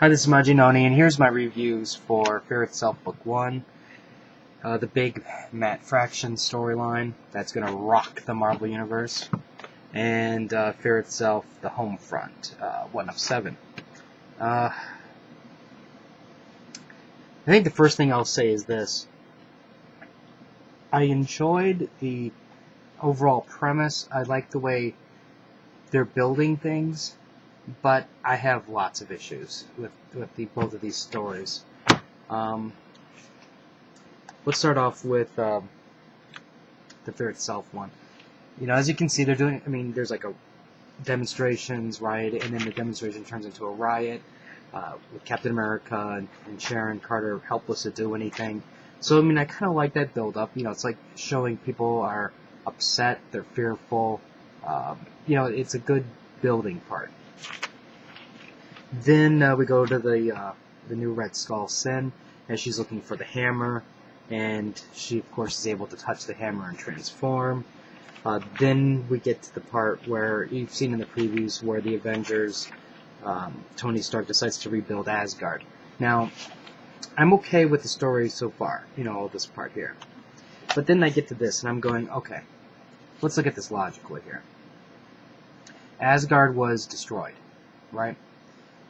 Hi, this is Majinoni, and here's my reviews for Fear Itself Book 1, the big Matt Fraction storyline that's going to rock the Marvel Universe, and Fear Itself, the Homefront, 1 of 7. I think the first thing I'll say is this. I enjoyed the overall premise. I like the way they're building things, but I have lots of issues with both of these stories. Let's start off with the Fear Itself one. You know, as you can see, they're doing. I mean, there's like a demonstrations, right, and then the demonstration turns into a riot with Captain America and Sharon Carter helpless to do anything. So I mean, I kind of like that build up. You know, it's like showing people are upset, they're fearful. You know, it's a good building part. Then we go to the new Red Skull Sin, as she's looking for the hammer, and she, of course, is able to touch the hammer and transform. Then we get to the part where you've seen in the previews where the Avengers, Tony Stark decides to rebuild Asgard. Now, I'm okay with the story so far, you know, this part here. But then I get to this, and I'm going, okay, let's look at this logically here. Asgard was destroyed, right?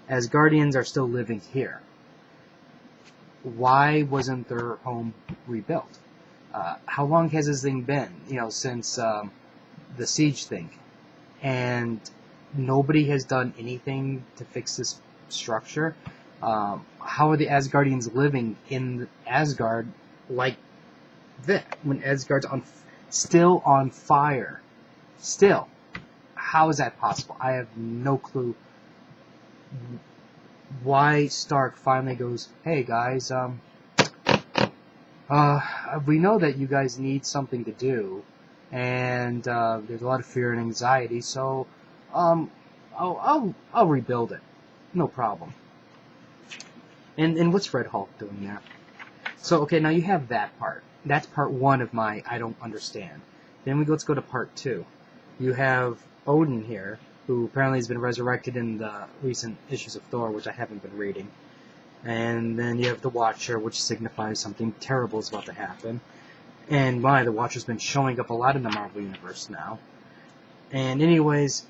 Asgardians are still living here. Why wasn't their home rebuilt? How long has this thing been? You know, since the siege thing, and nobody has done anything to fix this structure. How are the Asgardians living in Asgard like that when Asgard's still on fire? Still, how is that possible? I have no clue. Why Stark finally goes, hey guys, we know that you guys need something to do, and there's a lot of fear and anxiety, so I'll rebuild it, no problem. And what's Red Hulk doing there? So okay, now you have that part. That's part one of my I don't understand. Then let's go to part two. You have Odin here, who apparently has been resurrected in the recent issues of Thor, which I haven't been reading. And then you have the Watcher, which signifies something terrible is about to happen. And the Watcher's been showing up a lot in the Marvel Universe now. And anyways,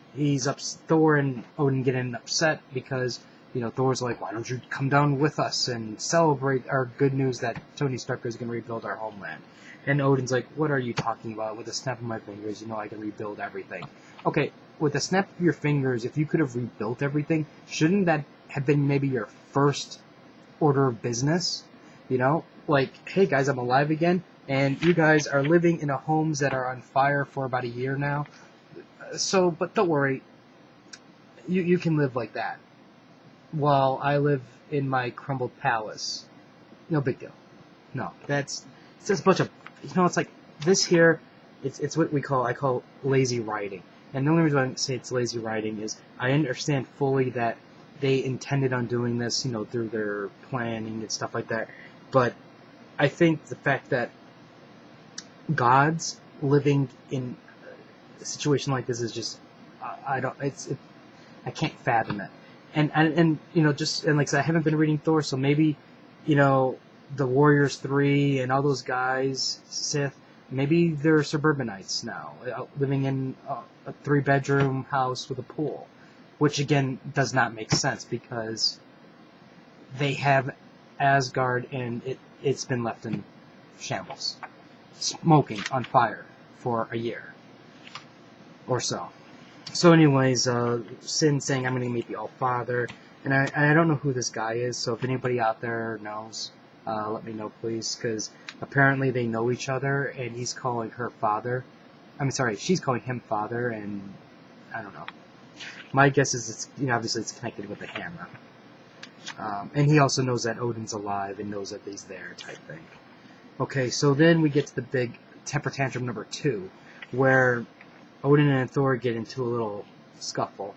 Thor and Odin getting upset because, you know, Thor's like, why don't you come down with us and celebrate our good news that Tony Stark is going to rebuild our homeland. And Odin's like, what are you talking about? With a snap of my fingers, you know I can rebuild everything. Okay, with a snap of your fingers, if you could have rebuilt everything, shouldn't that have been maybe your first order of business? You know, like, hey guys, I'm alive again, and you guys are living in homes that are on fire for about a year now. So, but don't worry, you can live like that, while I live in my crumbled palace. No big deal. No, it's just a bunch of, you know, it's like this here. It's what I call lazy writing. And the only reason I say it's lazy writing is I understand fully that they intended on doing this, you know, through their planning and stuff like that. But I think the fact that gods living in a situation like this is just, I can't fathom it. And you know, and like I said, I haven't been reading Thor, so maybe, you know, the Warriors 3 and all those guys, Sith, maybe they're suburbanites now, living in a 3-bedroom house with a pool, which again does not make sense because they have Asgard and it's been left in shambles, smoking on fire for a year or so. So anyways, Sin saying I'm going to meet the All-Father, and I don't know who this guy is, so if anybody out there knows, let me know please, because apparently they know each other, and he's calling her father. She's calling him father, and I don't know. My guess is it's, you know, obviously it's connected with the hammer. And he also knows that Odin's alive and knows that he's there, type thing. Okay, so then we get to the big temper tantrum number 2, where Odin and Thor get into a little scuffle,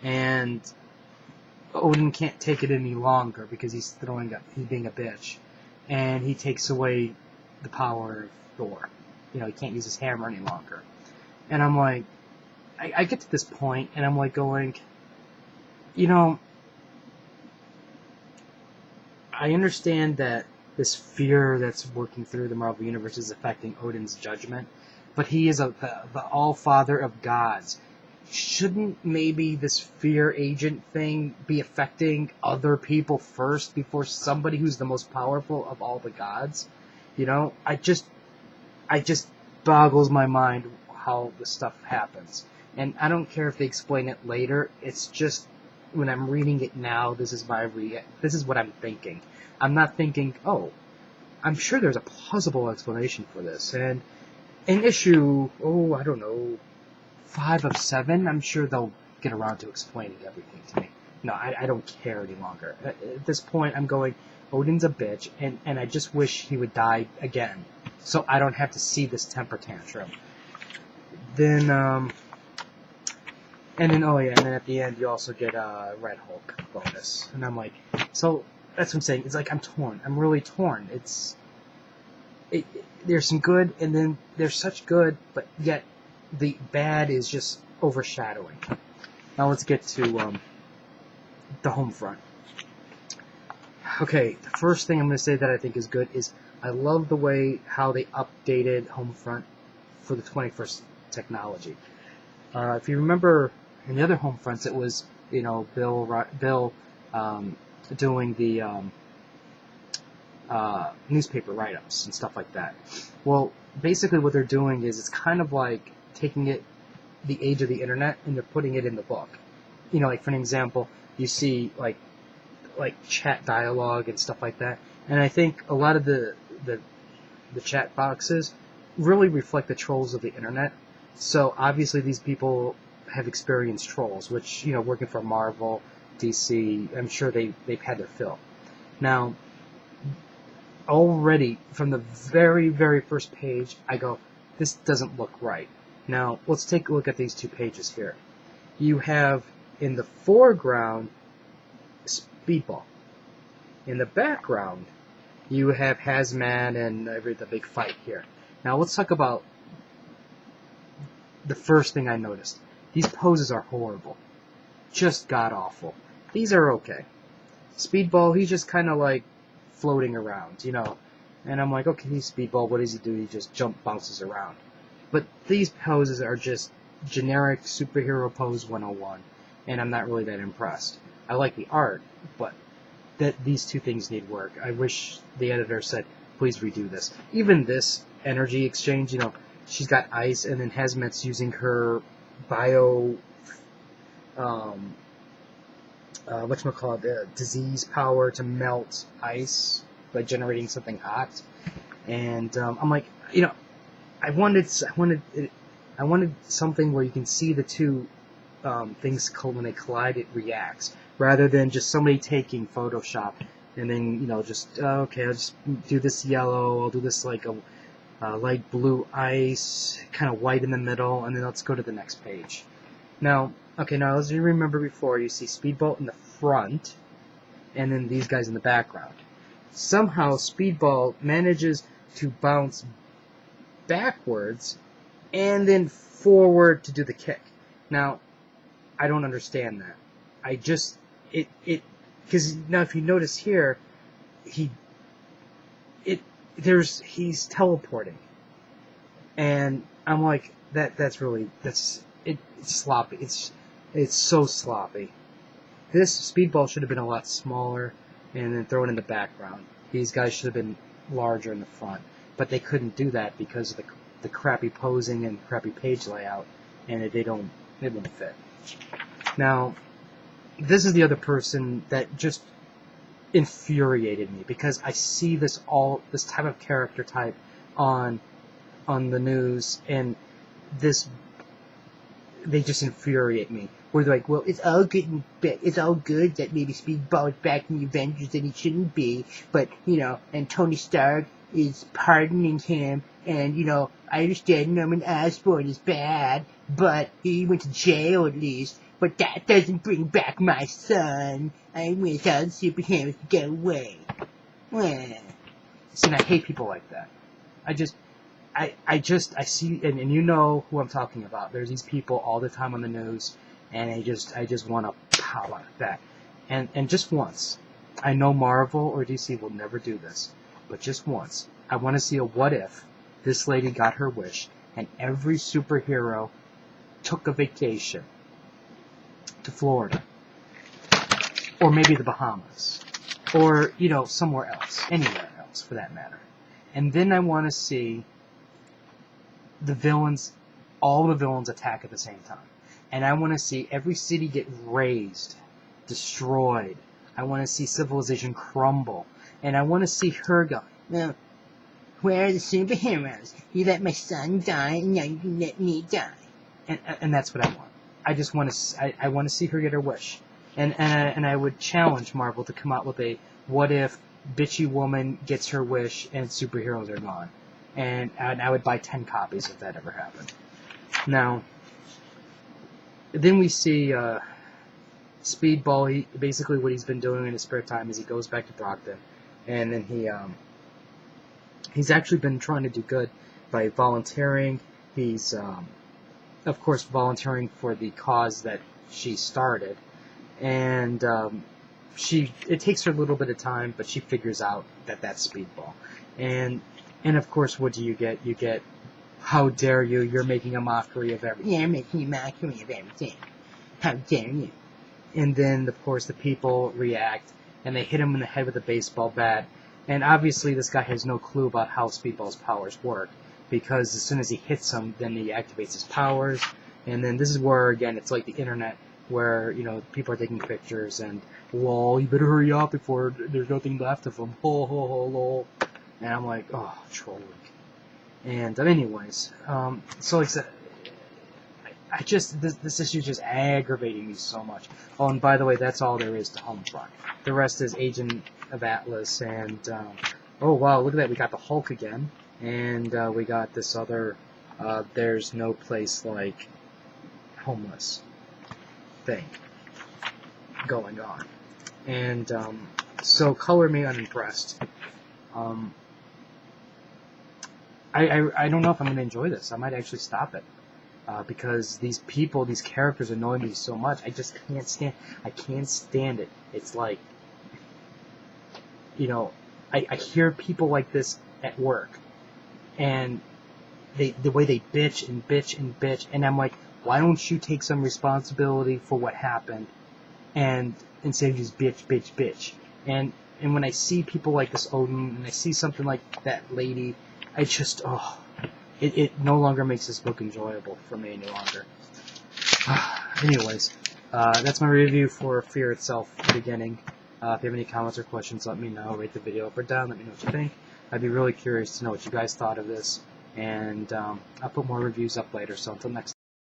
and Odin can't take it any longer because he's being a bitch, and he takes away the power of Thor. You know, he can't use his hammer any longer. And I'm like, I get to this point, and I'm like going, you know, I understand that this fear that's working through the Marvel Universe is affecting Odin's judgment, but he is the All-Father of gods. Shouldn't maybe this fear agent thing be affecting other people first before somebody who's the most powerful of all the gods? You know, I just boggles my mind how this stuff happens. And I don't care if they explain it later. It's just when I'm reading it now, this is what I'm thinking. I'm not thinking, oh, I'm sure there's a plausible explanation for this. And in issue, I don't know, 5 of 7, I'm sure they'll get around to explaining everything to me. No, I don't care any longer. At this point, I'm going, Odin's a bitch, and I just wish he would die again, so I don't have to see this temper tantrum. Then, and then at the end, you also get a Red Hulk bonus. And I'm like, so, that's what I'm saying. It's like, I'm torn. I'm really torn. There's some good, and then there's such good, but yet the bad is just overshadowing. Now let's get to the Homefront. Okay, the first thing I'm going to say that I think is good is I love the way how they updated Homefront for the 21st technology. If you remember in the other Homefronts, it was, Bill doing the newspaper write-ups and stuff like that. Well, basically what they're doing is it's kind of like taking the age of the internet, and they're putting it in the book. Like for an example, you see like chat dialogue and stuff like that. And I think a lot of the chat boxes really reflect the trolls of the internet. So obviously these people have experienced trolls, which, working for Marvel, DC, I'm sure they've had their fill. Now, already from the very, very first page, I go, this doesn't look right. Now, let's take a look at these 2 pages here. You have, in the foreground, Speedball. In the background, you have Hazmat and the big fight here. Now, let's talk about the first thing I noticed. These poses are horrible. Just god-awful. These are okay. Speedball, he's just kind of like floating around, And I'm like, okay, he's Speedball, what does he do? He just bounces around. But these poses are just generic superhero pose 101, and I'm not really that impressed. I like the art, but these 2 things need work. I wish the editor said, please redo this. Even this energy exchange, she's got ice, and then Hazmat's using her bio, disease power to melt ice by generating something hot. And I'm like, I wanted something where you can see the 2 things when they collide, it reacts, rather than just somebody taking Photoshop and then okay, I'll just do this yellow, I'll do this like a light blue ice, kind of white in the middle, and then let's go to the next page. Now as you remember before, you see Speedball in the front, and then these guys in the background. Somehow Speedball manages to bounce backwards and then forward to do the kick. Now, I don't understand that. Because now if you notice here, he's teleporting. And I'm like, it's sloppy. It's so sloppy. This Speedball should have been a lot smaller and then thrown in the background. These guys should have been larger in the front. But they couldn't do that because of the crappy posing and crappy page layout, and it wouldn't fit. Now, this is the other person that just infuriated me, because I see this type of character type on the news, and they just infuriate me. Where they're like, well, it's all good that maybe Speedball is back in the Avengers and he shouldn't be, but, and Tony Stark is pardoning him, and, I understand Norman Osborn is bad, but he went to jail at least, but that doesn't bring back my son. I wish all the superheroes would go away. See, and I hate people like that. I see, and you know who I'm talking about. There's these people all the time on the news, and I just want to pow like that. And just once, I know Marvel or DC will never do this, but just once, I want to see a what if this lady got her wish and every superhero took a vacation to Florida, or maybe the Bahamas, or, you know, somewhere else, anywhere else for that matter. And then I want to see the villains, all the villains attack at the same time. And I want to see every city get razed, destroyed. I want to see civilization crumble. And I want to see her go, well, where are the superheroes? You let my son die, and now you let me die. And that's what I want. I just want to. I want to see her get her wish. And I would challenge Marvel to come out with a what if bitchy woman gets her wish and superheroes are gone. And I would buy 10 copies if that ever happened. Now, then we see Speedball. Basically what he's been doing in his spare time is he goes back to Brockton, and then he's actually been trying to do good by volunteering. He's of course volunteering for the cause that she started, and it takes her a little bit of time, but she figures out that that's Speedball. And of course, what do you get? You get, how dare you, you're making a mockery of everything. You're making a mockery of everything. How dare you? And then, of course, the people react, and they hit him in the head with a baseball bat. And obviously, this guy has no clue about how Speedball's powers work, because as soon as he hits him, then he activates his powers. And then this is where, again, it's like the internet, where, you know, people are taking pictures, and, lol, you better hurry up before there's nothing left of him. Ho, ho, ho, lol. And I'm like, oh, trolling. And anyways, so like I said, I just, this issue is just aggravating me so much. Oh, and by the way, that's all there is to Homefront. The rest is Agent of Atlas, and, oh wow, look at that, we got the Hulk again, and we got this other, there's no place like homeless thing going on. And, so color me unimpressed. I don't know if I'm going to enjoy this. I might actually stop it. Because these people, these characters annoy me so much. I just can't stand it. It's like, you know, I hear people like this at work. And the way they bitch and bitch and bitch. And I'm like, why don't you take some responsibility for what happened? And instead of just bitch, bitch, bitch. And when I see people like this Odin, and I see something like that lady, I just, oh, it no longer makes this book enjoyable for me any longer. Anyways, that's my review for Fear Itself beginning. If you have any comments or questions, let me know. Rate the video up or down. Let me know what you think. I'd be really curious to know what you guys thought of this. And I'll put more reviews up later. So until next time.